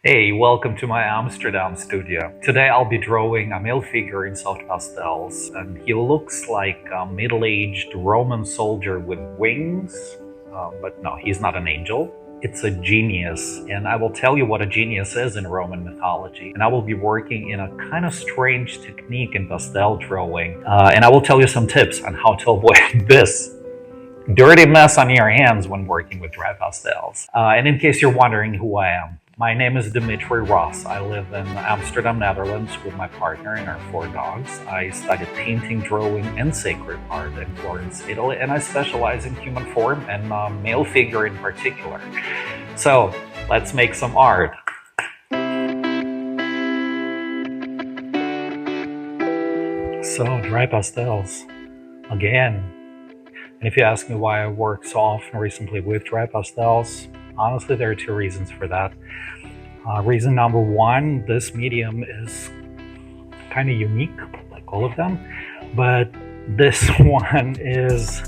Hey, welcome to my Amsterdam studio. Today I'll be drawing a male figure in soft pastels, and he looks like a middle-aged Roman soldier with wings, but no, he's not an angel. It's a genius, and I will tell you what a genius is in Roman mythology. And I will be working in a kind of strange technique in pastel drawing, and I will tell you some tips on how to avoid this dirty mess on your hands when working with dry pastels. And in case you're wondering who I am, my name is Dimitri Ross. I live in Amsterdam, Netherlands with my partner and our 4 dogs. I studied painting, drawing, and sacred art in Florence, Italy, and I specialize in human form and male figure in particular. So let's make some art. So, dry pastels, again. And if you ask me why I work so often recently with dry pastels, honestly, there are 2 reasons for that. Reason number 1, this medium is kind of unique, like all of them, but this one is,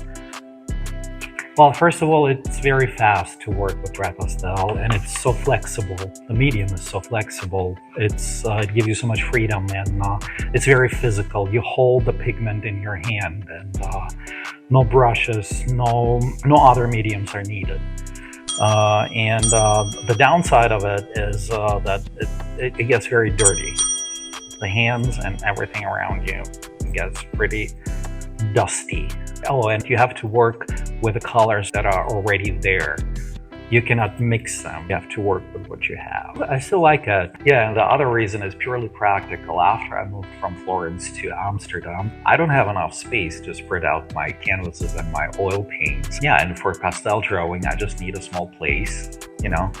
well, first of all, it's very fast to work with dry pastel, and it's so flexible. The medium is so flexible. It gives you so much freedom, and it's very physical. You hold the pigment in your hand, and no brushes, no other mediums are needed. The downside of it is that it gets very dirty. The hands and everything around you gets pretty dusty. Oh, and you have to work with the colors that are already there. You cannot mix them. You have to work with what you have. I still like it. Yeah, and the other reason is purely practical. After I moved from Florence to Amsterdam, I don't have enough space to spread out my canvases and my oil paints. Yeah, and for pastel drawing, I just need a small place, you know.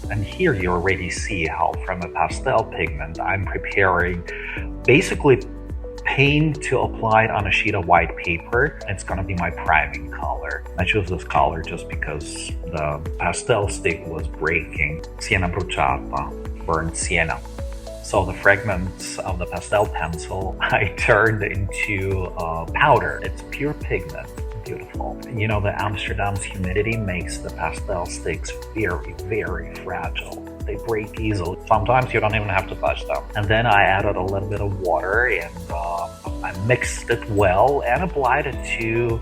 And here you already see how from a pastel pigment, I'm preparing basically paint to apply it on a sheet of white paper. It's gonna be my priming color. I chose this color just because the pastel stick was breaking. Siena bruciata, burnt sienna. So the fragments of the pastel pencil I turned into powder. It's pure pigment. Beautiful. You know, the Amsterdam's humidity makes the pastel sticks very, very fragile. They break easily. Sometimes you don't even have to touch them. And then I added a little bit of water, and I mixed it well and applied it to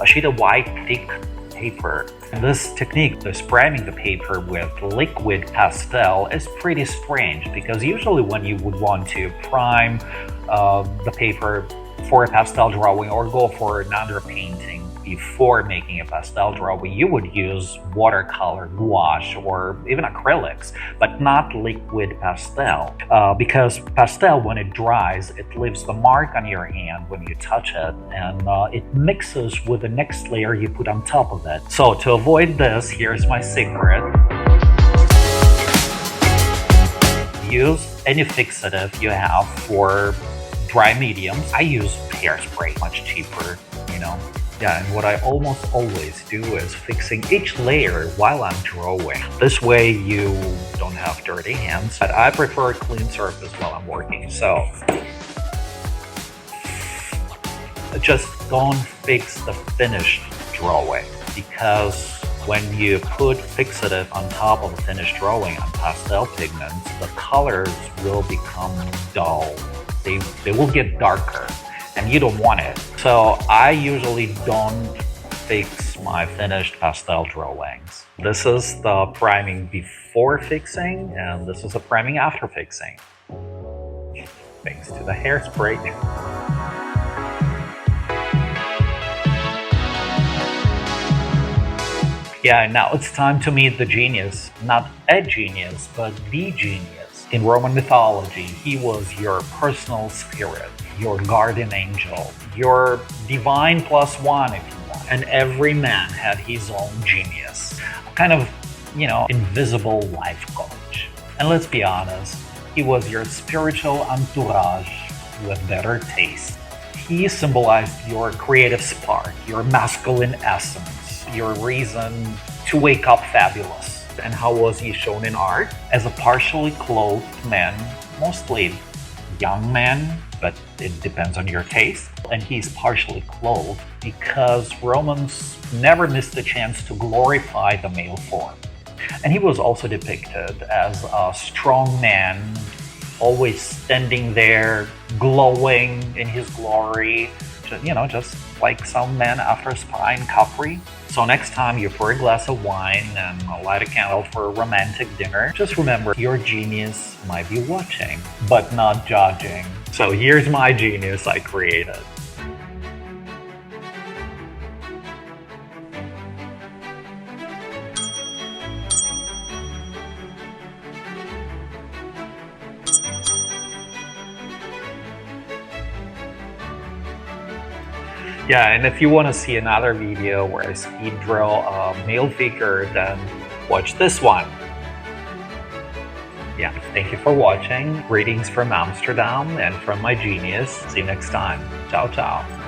a sheet of white thick paper. And this technique, this priming the paper with liquid pastel, is pretty strange because usually when you would want to prime the paper for a pastel drawing or go for another painting before making a pastel drawing, you would use watercolor, gouache, or even acrylics, but not liquid pastel. Because pastel, when it dries, it leaves the mark on your hand when you touch it, and it mixes with the next layer you put on top of it. So to avoid this, here's my secret. Use any fixative you have for dry mediums. I use hairspray, much cheaper, you know. Yeah, and what I almost always do is fixing each layer while I'm drawing. This way you don't have dirty hands, but I prefer a clean surface while I'm working. So just don't fix the finished drawing, because when you put fixative on top of a finished drawing on pastel pigments, the colors will become dull. They will get darker, and you don't want it. So I usually don't fix my finished pastel drawings. This is the priming before fixing, and this is the priming after fixing. Thanks to the hairspray. Yeah, now it's time to meet the genius. Not a genius, but the genius. In Roman mythology, he was your personal spirit, your guardian angel, your divine +1 if you want. And every man had his own genius, a kind of, you know, invisible life coach. And let's be honest, he was your spiritual entourage with better taste. He symbolized your creative spark, your masculine essence, your reason to wake up fabulous. And how was he shown in art? As a partially clothed man, mostly young man, but it depends on your taste. And he's partially clothed because Romans never missed a chance to glorify the male form. And he was also depicted as a strong man, always standing there, glowing in his glory, just like some men after a spa in Capri. So next time you pour a glass of wine and light a candle for a romantic dinner, just remember your genius might be watching, but not judging. So here's my genius I created. Yeah, and if you want to see another video where I speed drill a male figure, then watch this one. Yeah, thank you for watching. Greetings from Amsterdam and from my genius. See you next time. Ciao, ciao.